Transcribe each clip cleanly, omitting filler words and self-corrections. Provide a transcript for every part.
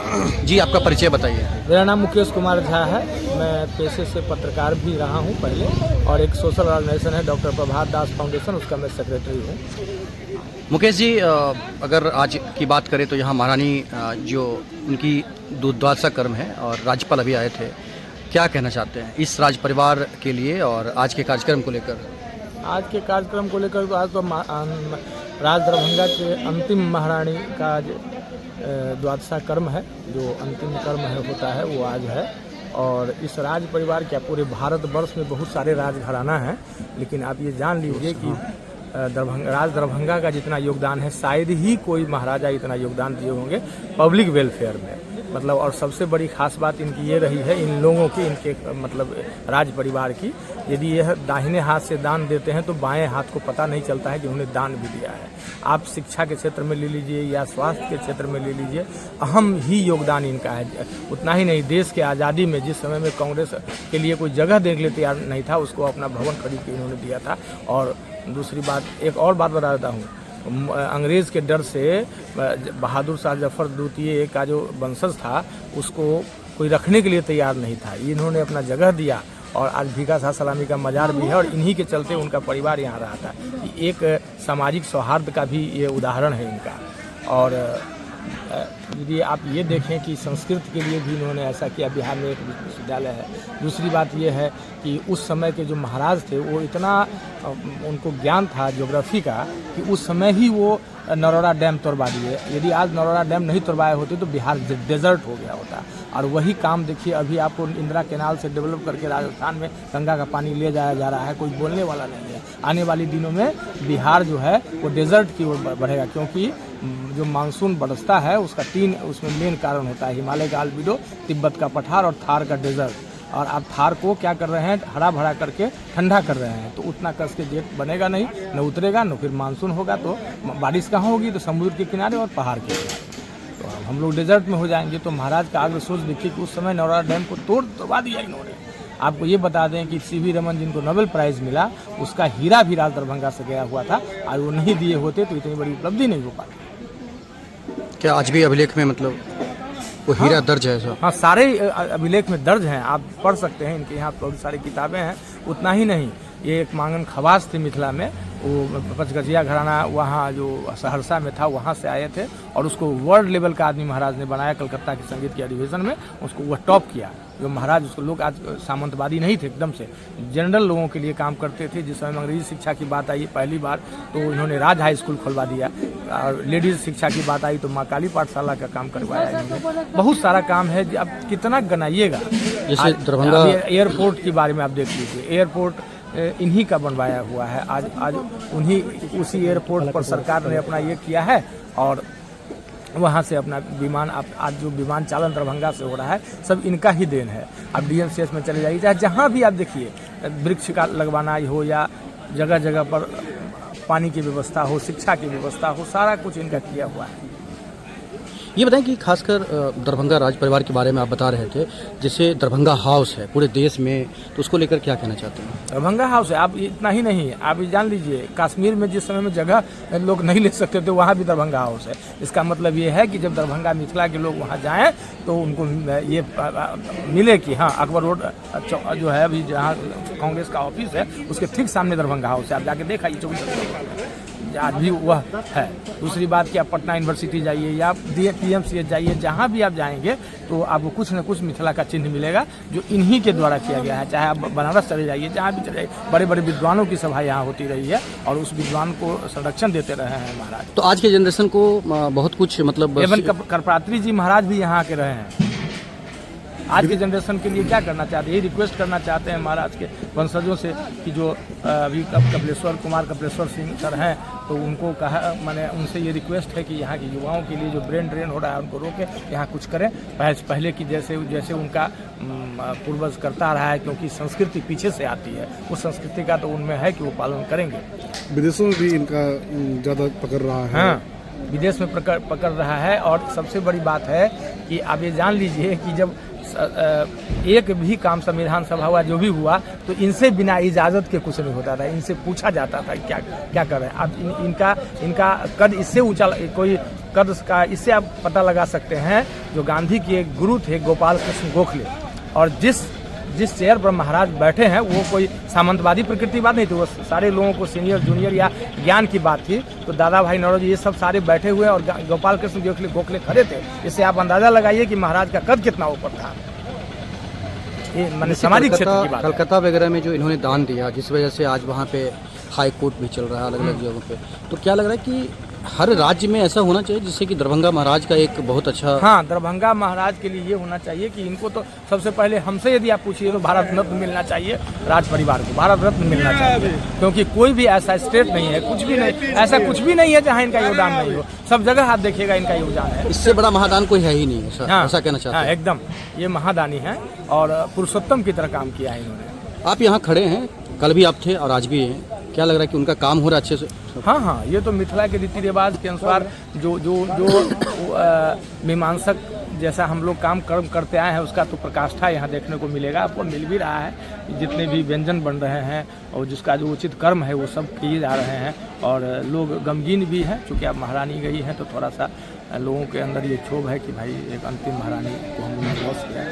जी, आपका परिचय बताइए। मेरा नाम मुकेश कुमार झा है। मैं पेशे से पत्रकार भी रहा हूं पहले, और एक सोशल ऑर्गेनाइजेशन है डॉक्टर प्रभात दास फाउंडेशन, उसका मैं सेक्रेटरी हूं। मुकेश जी, अगर आज की बात करें तो यहाँ महारानी जो उनकी द्वादशा कर्म है और राज्यपाल अभी आए थे, क्या कहना चाहते हैं इस राज परिवार के लिए और आज के कार्यक्रम को लेकर? आज के कार्यक्रम को लेकर तो आज तो राज दरभंगा के अंतिम महारानी का आज द्वादशा कर्म है, जो अंतिम कर्म है होता है वो आज है। और इस राज परिवार क्या पूरे भारतवर्ष में बहुत सारे राजघराना हैं, लेकिन आप ये जान लीजिए कि राज दरभंगा का जितना योगदान है शायद ही कोई महाराजा इतना योगदान दिए होंगे पब्लिक वेलफेयर में। मतलब और सबसे बड़ी खास बात इनकी ये रही है, इन लोगों की, इनके मतलब राज परिवार की, यदि यह दाहिने हाथ से दान देते हैं तो बाएं हाथ को पता नहीं चलता है कि उन्होंने दान भी दिया है। आप शिक्षा के क्षेत्र में ले लीजिए या स्वास्थ्य के क्षेत्र में ले लीजिए, अहम ही योगदान इनका है। उतना ही नहीं, देश के आज़ादी में जिस समय में कांग्रेस के लिए कोई जगह देने के लिए तैयार नहीं था, उसको अपना भवन खरीद के इन्होंने दिया था। और दूसरी बात, एक और बात बता देता हूँ, अंग्रेज़ के डर से बहादुर शाह जफर द्वितीय का जो वंशज था उसको कोई रखने के लिए तैयार नहीं था। इन्होंने अपना जगह दिया, और आज भीखा शाह सलामी का मजार भी है, और इन्हीं के चलते उनका परिवार यहाँ रहा था। एक सामाजिक सौहार्द का भी ये उदाहरण है इनका। और यदि आप ये देखें कि संस्कृत के लिए भी इन्होंने ऐसा किया, बिहार में एक विश्वविद्यालय है। दूसरी बात ये है कि उस समय के जो महाराज थे वो इतना उनको ज्ञान था ज्योग्राफी का कि उस समय ही वो नरोड़ा डैम तोड़वा दिए। यदि आज नरोड़ा डैम नहीं तोड़वाए होते तो बिहार डेजर्ट हो गया होता। और वही काम देखिए अभी आपको इंदिरा कैनाल से डेवलप करके राजस्थान में गंगा का पानी ले जाया जा रहा है, कोई बोलने वाला नहीं है। आने वाली दिनों में बिहार जो है वो डेजर्ट की ओर बढ़ेगा, क्योंकि जो मानसून बरसता है उसका उसमें मेन कारण होता है हिमालय का आल्बिडो, तिब्बत का पठार और थार का डेजर्ट। और आप थार को क्या कर रहे हैं, हरा भरा करके ठंडा कर रहे हैं, तो उतना कस के जेट बनेगा नहीं, न उतरेगा, न फिर मानसून होगा तो बारिश कहाँ होगी, तो समुद्र के किनारे और पहाड़ के किनारे। तो हम लोग डेजर्ट में हो जाएंगे। तो महाराज का आग्रह सोच देखिए कि उस समय नरोड़ा डैम को तोड़वा दिया इन्होंने। आपको ये बता दें कि सीवी रमन जिनको नोबेल प्राइज़ मिला, उसका हीरा भी राज दरभंगा से गया हुआ था। आज वो नहीं दिए होते तो इतनी बड़ी उपलब्धि नहीं हो पाती। क्या आज भी अभिलेख में मतलब वो हीरा दर्ज है ऐसा? हाँ, सारे अभिलेख में दर्ज हैं, आप पढ़ सकते हैं। इनके यहाँ बहुत सारी किताबें हैं। उतना ही नहीं, ये एक मांगन खवास थे मिथिला में, वो पचगजिया घराना वहाँ जो सहरसा में था वहाँ से आए थे, और उसको वर्ल्ड लेवल का आदमी महाराज ने बनाया। कलकत्ता के संगीत के अधिवेशन में उसको वह टॉप किया। जो महाराज, उसको लोग आज सामंतवादी नहीं थे, एकदम से जनरल लोगों के लिए काम करते थे। जिस समय अंग्रेजी शिक्षा की बात आई पहली बार तो इन्होंने राज हाई स्कूल खुलवा दिया, और लेडीज़ शिक्षा की बात आई तो माँ काली पाठशाला का काम करवाया इन्होंने। बहुत सारा काम है, अब कितना गनाइएगा। जैसे दरभंगा एयरपोर्ट के बारे में आप देख लीजिए, एयरपोर्ट इन्हीं का बनवाया हुआ है। आज उन्हीं उसी एयरपोर्ट पर सरकार ने अपना ये किया है, और वहाँ से अपना विमान, आज जो विमान चालन दरभंगा से हो रहा है सब इनका ही देन है। आप DMCS में चले जाइए, जहाँ भी आप देखिए, वृक्ष का लगवाना हो या जगह जगह पर पानी की व्यवस्था हो, शिक्षा की व्यवस्था हो, सारा कुछ इनका किया हुआ है। ये बताएं कि खासकर दरभंगा राज परिवार के बारे में आप बता रहे थे, जैसे दरभंगा हाउस है पूरे देश में, तो उसको लेकर क्या कहना चाहते हैं? दरभंगा हाउस है, आप इतना ही नहीं, आप ये जान लीजिए कश्मीर में जिस समय में जगह लोग नहीं ले सकते थे वहाँ भी दरभंगा हाउस है। इसका मतलब ये है कि जब दरभंगा मिथिला के लोग वहाँ जाएँ तो उनको ये मिले कि हाँ, अकबर रोड जो है अभी जहाँ कांग्रेस का ऑफिस है उसके ठीक सामने दरभंगा हाउस है। आप जाके देखा, 24 आज भी वह है। दूसरी बात कि आप पटना यूनिवर्सिटी जाइए या PMCH जाइए, जहाँ भी आप जाएंगे तो आपको कुछ न कुछ मिथिला का चिन्ह मिलेगा जो इन्हीं के द्वारा किया गया है। चाहे आप बनारस चले जाइए, जहाँ भी चले जाइए, बड़े बड़े विद्वानों की सभा यहाँ होती रही है, और उस विद्वान को संरक्षण देते रहे हैं महाराज। तो आज के जनरेशन को बहुत कुछ मतलब एवं करपात्री जी महाराज भी यहाँ के रहे हैं। आज के जनरेशन के लिए क्या करना चाहते हैं, ये रिक्वेस्ट करना चाहते हैं महाराज के वंशजों से कि जो अभी कपिलेश्वर सिंह सर हैं, तो उनको कहा, मैंने उनसे ये रिक्वेस्ट है कि यहाँ के युवाओं के लिए जो ब्रेन ड्रेन हो रहा है उनको रोके, यहाँ कुछ करें पहले की जैसे उनका पूर्वज करता रहा है, क्योंकि संस्कृति पीछे से आती है, उस संस्कृति का तो उनमें है कि वो पालन करेंगे। विदेशों में भी इनका ज़्यादा पकड़ रहा है। हाँ, विदेश में पकड़ रहा है। और सबसे बड़ी बात है कि आप ये जान लीजिए कि जब एक भी काम संविधान सभा हुआ जो भी हुआ तो इनसे बिना इजाज़त के कुछ नहीं होता था, इनसे पूछा जाता था क्या क्या कर रहे हैं। अब इनका कद इससे ऊंचा, कोई कद का इससे आप पता लगा सकते हैं। जो गांधी के एक गुरु थे गोपाल कृष्ण गोखले, और जिस चेयर पर महाराज बैठे हैं वो कोई सामंतवादी प्रकृति बात नहीं थी, वो सारे लोगों को सीनियर जूनियर या ज्ञान की बात थी। तो दादा भाई नौरोजी ये सब सारे बैठे हुए और गोपाल कृष्ण गोखले खड़े थे। इससे आप अंदाजा लगाइए कि महाराज का कद कितना ऊपर था। ये मैंने सामाजिक क्षेत्र की बात है। कलकत्ता वगैरह में जो इन्होंने दान दिया, जिस वजह से आज वहाँ पे हाई कोर्ट भी चल रहा है अलग अलग जगहों पे, तो क्या लग रहा है कि हर राज्य में ऐसा होना चाहिए जिससे कि दरभंगा महाराज का एक बहुत अच्छा। हाँ, दरभंगा महाराज के लिए ये होना चाहिए कि इनको तो सबसे पहले हमसे यदि आप पूछिए तो भारत रत्न मिलना चाहिए, राज परिवार को भारत रत्न मिलना चाहिए, क्योंकि कोई भी ऐसा स्टेट नहीं है, कुछ भी नहीं, ऐसा कुछ भी नहीं है जहाँ इनका योगदान नहीं हो। सब जगह आप देखिएगा इनका योगदान है। इससे बड़ा महादान कोई है ही नहीं, ऐसा कहना चाहते हैं। एकदम, ये महादानी है और पुरुषोत्तम की तरह काम किया है इन्होंने। आप यहाँ खड़े हैं, कल भी आप थे और आज भी हैं, क्या लग रहा है कि उनका काम हो रहा है अच्छे से? हाँ, ये तो मिथिला के रीति रिवाज के अनुसार जो मीमांसक जैसा हम लोग काम कर्म करते आए हैं उसका तो प्रकाष्ठा यहाँ देखने को मिलेगा, आपको मिल भी रहा है। जितने भी व्यंजन बन रहे हैं और जिसका जो उचित कर्म है वो सब किए जा रहे हैं और लोग गमगीन भी हैं। चूँकि अब महारानी गई हैं तो थोड़ा सा लोगों के अंदर ये क्षोभ है कि भाई एक अंतिम महारानी को हमने लॉस किया है।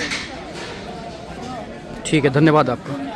ठीक है, धन्यवाद आपका।